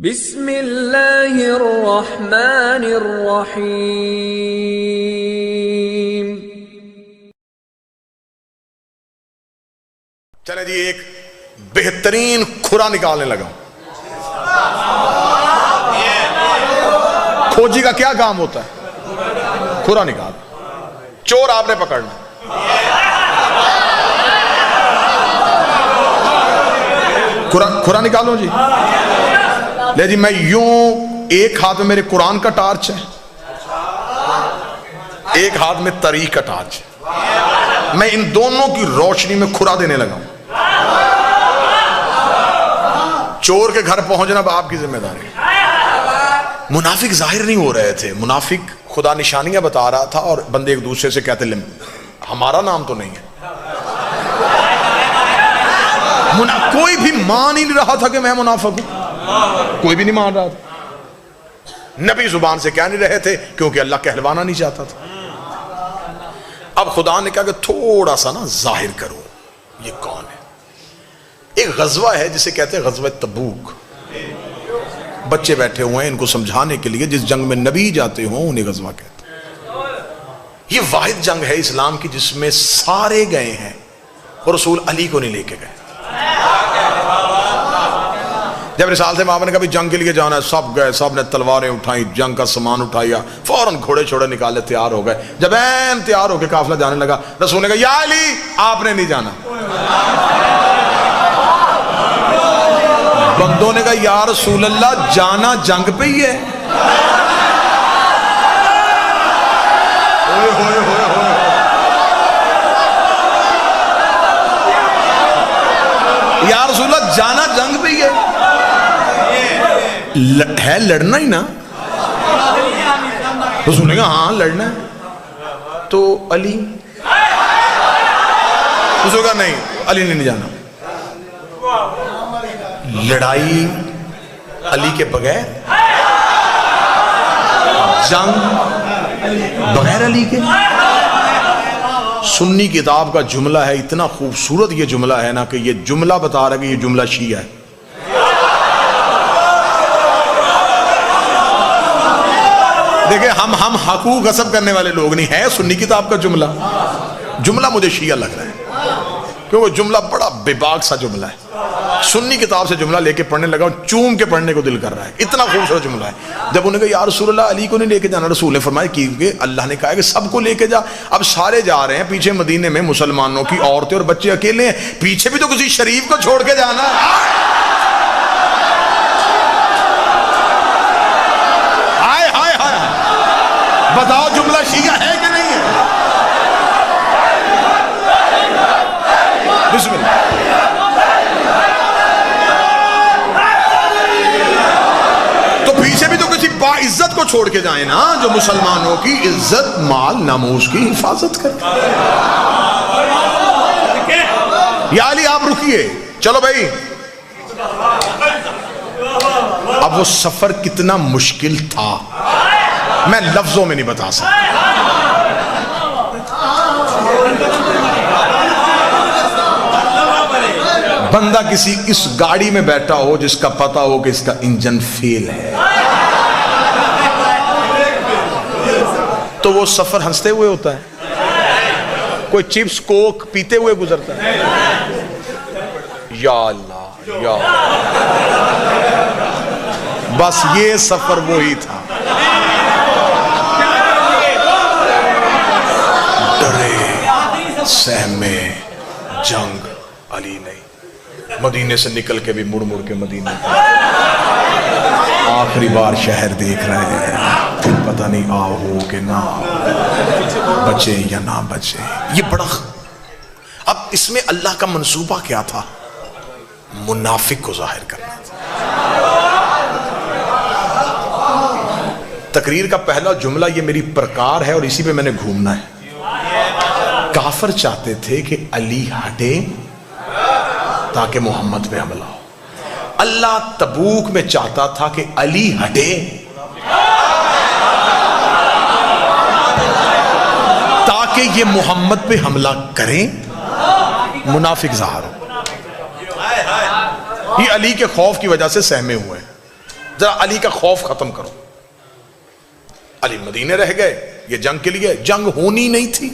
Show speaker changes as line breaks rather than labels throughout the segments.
بسم اللہ الرحمن الرحیم۔
چلے جی ایک بہترین کھرا نکالنے لگا۔ کھوجی کا کیا کام ہوتا ہے؟ کھرا نکال۔ چور آپ نے پکڑنا، کھرا نکالو جی۔ لے جی میں یوں، ایک ہاتھ میں میرے قرآن کا ٹارچ ہے، ایک ہاتھ میں تاریخ کا ٹارچ ہے، میں ان دونوں کی روشنی میں کھرا دینے لگا ہوں۔ چور کے گھر پہنچنا اب آپ کی ذمہ داری۔ منافق ظاہر نہیں ہو رہے تھے، منافق خدا نشانیاں بتا رہا تھا، اور بندے ایک دوسرے سے کہتے ہمارا نام تو نہیں ہے۔ کوئی بھی مان ہی نہیں رہا تھا کہ میں منافق ہوں، کوئی بھی نہیں مان رہا تھا۔ نبی زبان سے کہہ نہیں رہے تھے کیونکہ اللہ کہلوانا نہیں چاہتا تھا۔ اب خدا نے کہا کہ تھوڑا سا نا ظاہر کرو یہ کون ہے۔ ایک غزوہ ہے جسے کہتے ہیں غزوہ تبوک۔ بچے بیٹھے ہوئے ہیں ان کو سمجھانے کے لیے، جس جنگ میں نبی جاتے ہوں انہیں غزوہ کہتے ہیں۔ یہ واحد جنگ ہے اسلام کی جس میں سارے گئے ہیں اور رسول علی کو نہیں لے کے گئے۔ جب رسالت مآب نے کہا جنگ کے لیے جانا ہے، سب گئے، سب نے تلواریں اٹھائیں، جنگ کا سامان اٹھایا، فوراً گھوڑے چھوڑے نکالے، تیار ہو گئے۔ جب تیار ہو کے قافلہ جانے لگا، رسول نے کہا یا علی آپ نے نہیں جانا۔ بندوں نے کہا یا رسول اللہ جانا جنگ پہ ہی ہے۔ یا رسول اللہ جانا جنگ پہ ہی ہے لڑنا ہی نا؟ رسول نے کہا ہاں لڑنا ہے۔ تو علی، رسول نے کہا نہیں علی نے نہیں جانا۔ لڑائی علی کے بغیر، جنگ بغیر علی کے۔ سنی کتاب کا جملہ ہے، اتنا خوبصورت یہ جملہ ہے نا کہ یہ جملہ بتا رہا ہے کہ یہ جملہ شیعہ ہے۔ دیکھیں ہم حقوق غصب کرنے والے لوگ نہیں ہیں، سنی کتاب کا جملہ مجھے شیعہ لگ رہا ہے کیونکہ جملہ بڑا بے باک سا جملہ ہے۔ سنی کتاب سے جملہ لے کے پڑھنے لگا، چوم کے پڑھنے کو دل کر رہا ہے، اتنا خوبصورت جملہ ہے۔ جب انہوں نے کہا یا رسول اللہ علی کو نہیں لے کے جانا، رسول نے فرمایا کیونکہ اللہ نے کہا ہے کہ سب کو لے کے جا۔ اب سارے جا رہے ہیں، پیچھے مدینے میں مسلمانوں کی عورتیں اور بچے اکیلے ہیں، پیچھے بھی تو کسی شریف کو چھوڑ کے جانا ہے۔ ہائے ہائے ہائے، بتاؤ جملہ شیعہ ہے کہ نہیں ہے؟ بسم اللہ۔ تو پیچھے بھی تو کسی باعزت کو چھوڑ کے جائیں نا، جو مسلمانوں کی عزت مال ناموس کی حفاظت کرے۔ یا علی آپ رکیے، چلو بھائی۔ اب وہ سفر کتنا مشکل تھا میں لفظوں میں نہیں بتا سکتا۔ بندہ کسی اس گاڑی میں بیٹھا ہو جس کا پتہ ہو کہ اس کا انجن فیل ہے، تو وہ سفر ہنستے ہوئے ہوتا ہے، کوئی چپس کوک پیتے ہوئے گزرتا ہے۔ یا اللہ یا اللہ، بس یہ سفر وہی تھا۔ ڈرے سہمے جنگ علی نہیں، مدینے سے نکل کے بھی مڑ کے مدینے آخری بار شہر دیکھ رہے ہیں، پھر پتہ نہیں آؤ ہو کہ نہ بچے یا نہ بچے۔ یہ بڑا اب اس میں اللہ کا منصوبہ کیا تھا؟ منافق کو ظاہر کرنا تھا۔ تقریر کا پہلا جملہ یہ میری پرکار ہے اور اسی پہ میں نے گھومنا ہے۔ کافر چاہتے تھے کہ علی ہٹے تاکہ محمد پہ حملہ ہو، اللہ تبوک میں چاہتا تھا کہ علی ہٹے تاکہ یہ محمد پہ حملہ کریں، منافق ظاہر ہو۔ یہ علی کے خوف کی وجہ سے سہمے ہوئے ہیں۔ ذرا علی کا خوف ختم کرو. علی مدینے رہ گئے, یہ جنگ کے لیے, جنگ ہونی نہیں تھی,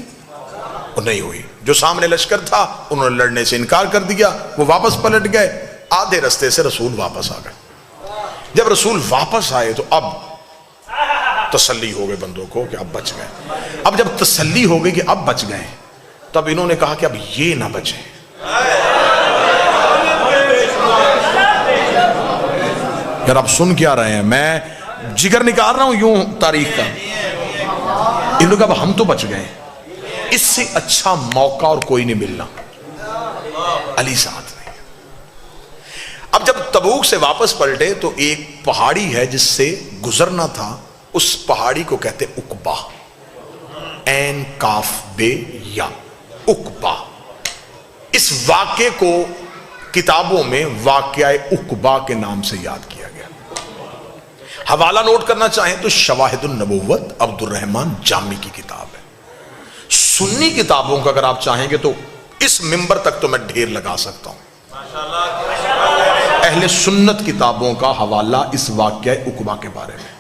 وہ نہیں ہوئی. جو سامنے لشکر تھا انہوں نے لڑنے سے انکار کر دیا, وہ واپس پلٹ گئے. آدھے رستے سے رسول واپس آ گئے. جب رسول واپس آئے تو اب تسلی ہو گئے بندوں کو کہ اب بچ گئے. اب جب تسلی ہو گئی کہ اب بچ گئے, تب انہوں نے کہا کہ اب یہ نہ بچے. یار آپ سن کیا رہے ہیں, میں جگر نکال رہا ہوں یوں تاریخ کا. انہوں نے کہا اب ہم تو بچ گئے, اس سے اچھا موقع اور کوئی نہیں ملنا. علی ساتھ نہیں. اب جب تبوک سے واپس پلٹے تو ایک پہاڑی ہے جس سے گزرنا تھا, اس پہاڑی کو کہتے عقبہ, عین کاف بے یا, عقبہ. اس واقعے کو کتابوں میں واقعہ عقبہ کے نام سے یاد کیا گیا. حوالہ نوٹ کرنا چاہیں تو شواہد النبوت عبد الرحمن جامی کی کتاب ہے. سنی کتابوں کا اگر آپ چاہیں گے تو اس منبر تک تو میں ڈھیر لگا سکتا ہوں. اہل سنت کتابوں کا حوالہ اس واقعہ عقبہ کے بارے میں.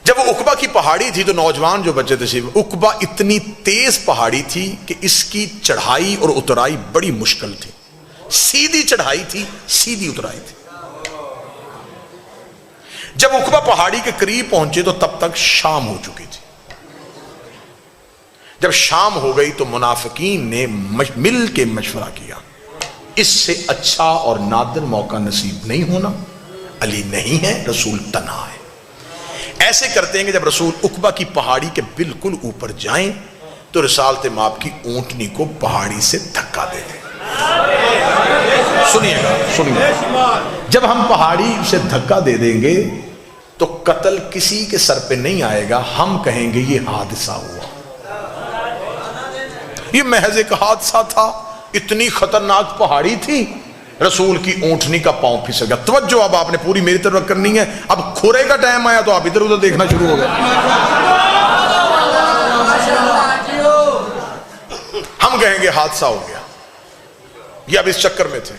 جب وہ عقبہ کی پہاڑی تھی تو نوجوان جو بچے تھے, عقبہ اتنی تیز پہاڑی تھی کہ اس کی چڑھائی اور اترائی بڑی مشکل تھی. سیدھی چڑھائی تھی, سیدھی اترائی تھی. جب عقبہ پہاڑی کے قریب پہنچے تو تب تک شام ہو چکی تھی. جب شام ہو گئی تو منافقین نے مل کے مشورہ کیا, اس سے اچھا اور نادر موقع نصیب نہیں ہونا. علی نہیں ہے, رسول تنہا ہے. ایسے کرتے ہیں کہ جب رسول عقبہ کی پہاڑی کے بالکل اوپر جائیں تو رسالت مآب کی اونٹنی کو پہاڑی سے دھکا دے دیں. سنیے گا, جب ہم پہاڑی سے دھکا دے دیں گے تو قتل کسی کے سر پہ نہیں آئے گا, ہم کہیں گے یہ حادثہ ہوا, یہ محض ایک حادثہ تھا. اتنی خطرناک پہاڑی تھی, رسول کی اونٹنی کا پاؤں پھسل گیا. توجہ اب آپ نے پوری میری طرف کرنی ہے. اب کھرے کا ٹائم آیا تو آپ ادھر ادھر دیکھنا شروع ہو گئے. ہم کہیں گے حادثہ ہو گیا, یہ اب اس چکر میں تھے.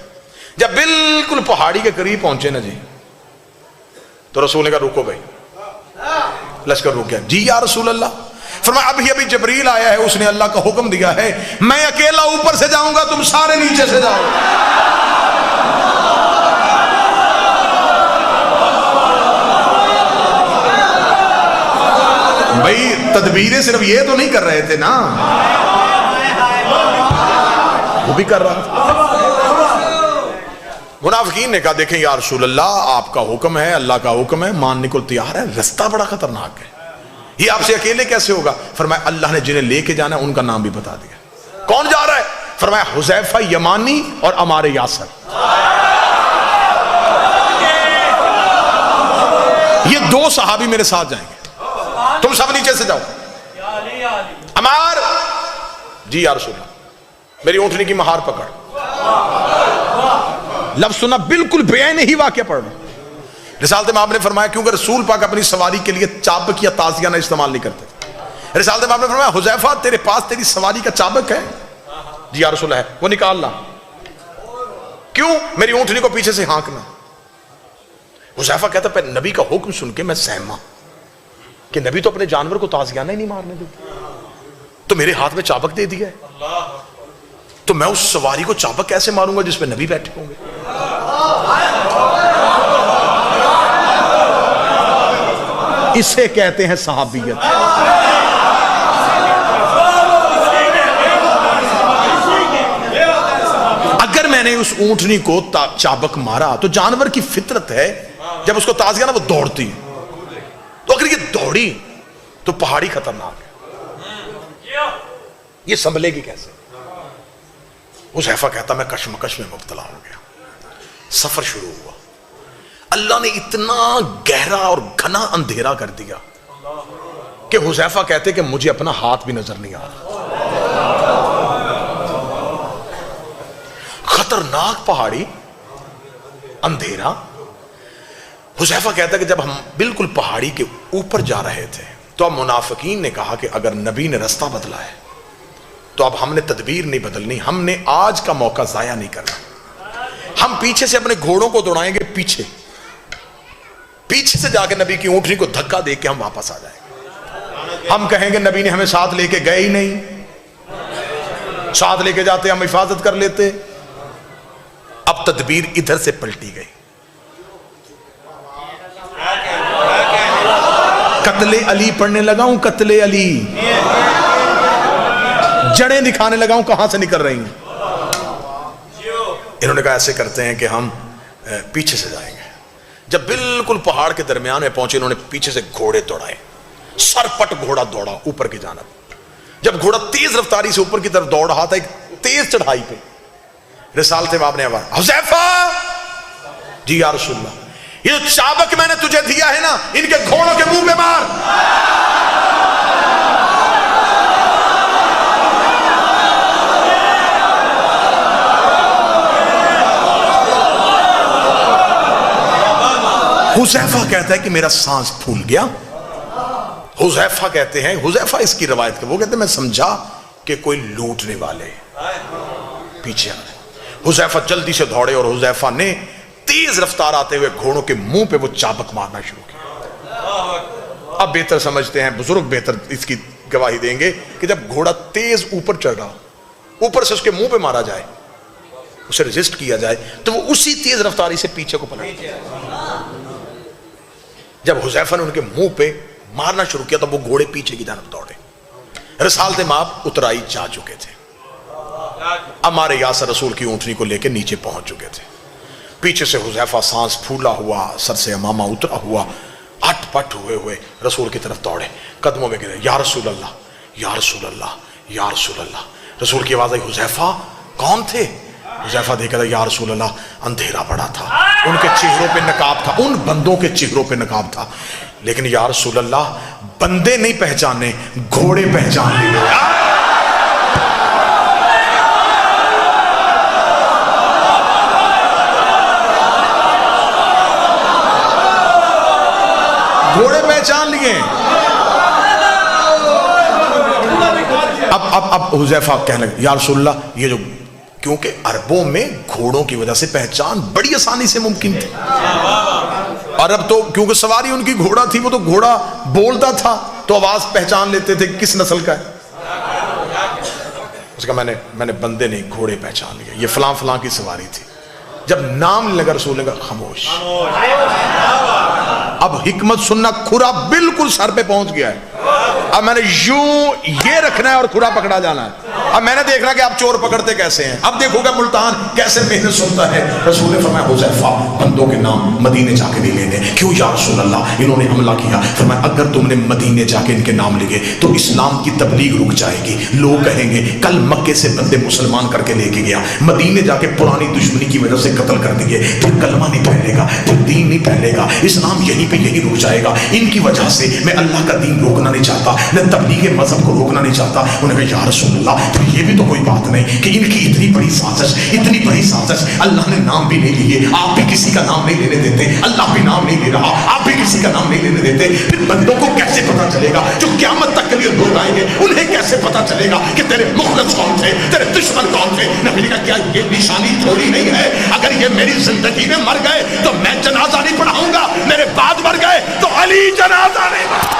جب بالکل پہاڑی کے قریب پہنچے نا جی, تو رسول نے کہا رکو بھائی. لشکر رک گیا. جی یا رسول اللہ. فرمایا ابھی جبریل آیا ہے, اس نے اللہ کا حکم دیا ہے, میں اکیلا اوپر سے جاؤں گا, تم سارے نیچے سے جاؤ. بھائی تدبیریں صرف یہ تو نہیں کر رہے تھے نا, وہ بھی کر رہا تھا. منافقین نے کہا دیکھیں یا رسول اللہ, آپ کا حکم ہے, اللہ کا حکم ہے, ماننے کو تیار ہے, رستہ بڑا خطرناک ہے, یہ آپ سے اکیلے کیسے ہوگا؟ فرمایا اللہ نے جنہیں لے کے جانا ہے ان کا نام بھی بتا دیا. کون جا رہا ہے؟ فرمایا حذیفہ یمانی اور عمار یاسر. یہ دو صحابی میرے ساتھ جائیں گے, تم سب نیچے سے جاؤ. عمار, جی یا رسول اللہ, میری اونٹنی کی مہار پکڑ. لفظ سنا, بالکل بیان ہی واقعہ پڑھ رہا. رسالت مآب نے فرمایا کیونکہ رسول پاک اپنی سواری کے لیے چابک یا تازیانہ استعمال نہیں کرتے. رسالت مآب نے فرمایا حذیفہ تیرے پاس تیری سواری کا چابک ہے؟ جی یا رسول اللہ ہے. وہ نکال لا. کیوں؟ میری اونٹنی کو پیچھے سے ہانکنا. حذیفہ کہتا پہ نبی کا حکم سن کے میں سہما کہ نبی تو اپنے جانور کو تازیانہ ہی نہیں مارنے دیتے, تو میرے ہاتھ میں چابک دے دیا ہے, تو میں اس سواری کو چابک کیسے ماروں گا جس پہ نبی بیٹھے ہوں گے؟ اسے کہتے ہیں صحابیت. اگر میں نے اس اونٹنی کو چابک مارا تو جانور کی فطرت ہے جب اس کو تازیانہ وہ دوڑتی, تو اگر یہ دوڑی تو پہاڑی خطرناک ہے, یہ سنبھلے گی کیسے؟ حذیفہ کہتا میں کشمکش میں مبتلا ہو گیا. سفر شروع ہوا, اللہ نے اتنا گہرا اور گھنا اندھیرا کر دیا کہ حذیفہ کہتے کہ مجھے اپنا ہاتھ بھی نظر نہیں آ رہا. خطرناک پہاڑی, اندھیرا. حذیفہ کہتا کہ جب ہم بالکل پہاڑی کے اوپر جا رہے تھے تو اب منافقین نے کہا کہ اگر نبی نے رستہ بدلا ہے تو اب ہم نے تدبیر نہیں بدلنی, ہم نے آج کا موقع ضائع نہیں کرنا. ہم پیچھے سے اپنے گھوڑوں کو دوڑائیں گے پیچھے, سے جا کے نبی کی اونٹنی کو دھکا دے کے ہم واپس آ جائیں گے. ہم کہیں گے نبی نے ہمیں ساتھ لے کے گئے ہی نہیں, ساتھ لے کے جاتے ہم حفاظت کر لیتے. اب تدبیر ادھر سے پلٹی گئی. قتل علی پڑھنے لگا ہوں, قتل علی, جڑیں دکھانے لگا ہوں کہاں سے نکل رہی ہیں. انہوں نے کہا ایسے کرتے ہیں کہ ہم پیچھے سے جائیں گے. جب بالکل پہاڑ کے درمیان میں پہنچے انہوں نے پیچھے سے گھوڑے دوڑائے, سر پٹ گھوڑا دوڑا اوپر کی جانب. جب گھوڑا تیز رفتاری سے اوپر کی طرف دوڑ رہا تھا ایک تیز چڑھائی پہ, رسالت باب نے آواز, حذیفہ, جی یا رسول اللہ, یہ جو چابک میں نے تجھے دیا ہے نا ان کے گھوڑوں کے منہ پہ مار. حذیفہ کہتا ہے کہ میرا سانس پھول گیا. حذیفہ کہتے ہیں, حذیفہ اس کی روایت کے, وہ کہتے ہیں میں سمجھا کہ کوئی لوٹنے والے پیچھے آ رہے. حذیفہ جلدی سے دوڑے اور حذیفہ نے تیز رفتار آتے ہوئے گھوڑوں کے منہ پہ وہ چابک مارنا شروع کیا. اب بہتر سمجھتے ہیں, بزرگ بہتر اس کی گواہی دیں گے کہ جب گھوڑا تیز اوپر چڑھ رہا, اوپر سے اس کے منہ پہ مارا جائے, اسے ریزسٹ کیا جائے, تو وہ اسی تیز رفتاری سے پیچھے کو پلٹ. جب حذیفہ نے ان کے منہ پہ مارنا شروع کیا تو وہ گھوڑے پیچھے کی جانب دوڑے. رسالت ماب اترائی جا چکے تھے, ہمارے یاسر رسول کی اونٹنی کو لے کے نیچے پہنچ چکے تھے. پیچھے سے حذیفہ سانس پھولا ہوا, سر سے امامہ اترا ہوا, اٹ پٹ ہوئے ہوئے رسول کی طرف دوڑے, قدموں میں گرے, یا رسول اللہ, یا رسول اللہ, یا رسول اللہ. رسول کی آواز آئی, حذیفہ کون تھے؟ حذیفہ دیکھا تھا, یا رسول اللہ اندھیرا پڑا تھا, ان کے چہروں پہ نقاب تھا, ان بندوں کے چہروں پہ نقاب تھا, لیکن یا رسول اللہ بندے نہیں پہچانے, گھوڑے پہچان لیے. گھوڑے پہچان لیے. اب حذیفہ کہنے لگے, یا رسول اللہ یہ جو, کیونکہ عربوں میں گھوڑوں کی وجہ سے پہچان بڑی آسانی سے ممکن تھی. عرب تو کیونکہ سواری ان کی گھوڑا تھی, وہ تو گھوڑا بولتا تھا تو آواز پہچان لیتے تھے کس نسل کا ہے. اس کا میں نے بندے نہیں گھوڑے پہچان لیے, یہ فلاں فلاں کی سواری تھی. جب نام لگا رسول نے کہا خاموش. اب حکمت سننا, کھرا بالکل سر پہ پہنچ گیا ہے. اب میں نے یوں یہ رکھنا ہے اور کھرا پکڑا جانا ہے. اب میں نے دیکھنا کہ آپ چور پکڑتے کیسے ہیں. اب دیکھو گا ملتان کیسے محنت سنتا ہے. رسول نے فرمایا حذیفہ بندوں کے نام مدینے جا کے نہیں لینے. کیوں یا رسول اللہ, انہوں نے حملہ کیا. فرمایا اگر تم نے مدینے جا کے ان کے نام لیے تو اسلام کی تبلیغ رک جائے گی. لوگ کہیں گے کل مکے سے بندے مسلمان کر کے لے کے گیا, مدینے جا کے پرانی دشمنی کی وجہ سے قتل کر دیے, پھر کلمہ نہیں پھیلے گا, پھر دین نہیں پھیلے گا, اسلام یہیں پہ یہی رک جائے گا. ان کی وجہ سے میں اللہ کا دین روکنا نہیں چاہتا, میں تبلیغ مذہب کو روکنا نہیں چاہتا. انہوں نے کہا یا رسول اللہ تو یہ بھی تو کوئی بات نہیں کہ ان کی اتنی بڑی سازش, اتنی بڑی سازش, اللہ نے نام بھی نہیں لیے, آپ بھی کسی کا نام نہیں لینے دیتے, اللہ بھی نام نہیں لے رہا, آپ بھی کسی کا نام نہیں لینے دیتے. پھر بندوں کو کیسے پتا چلے گا جو قیامت تک کے لیے لوگ آئیں گے, انہیں کیسے پتا چلے گا کہ تیرے مخلص کون تھے, تیرے دشمن کون تھے؟ نبی نے کہا کیا یہ نشانی تھوڑی نہیں ہے, اگر یہ میری زندگی میں مر گئے تو میں جنازہ نہیں پڑھاؤں گا, میرے بعد مر گئے تو علی جنازہ نہیں پڑھاؤں گا.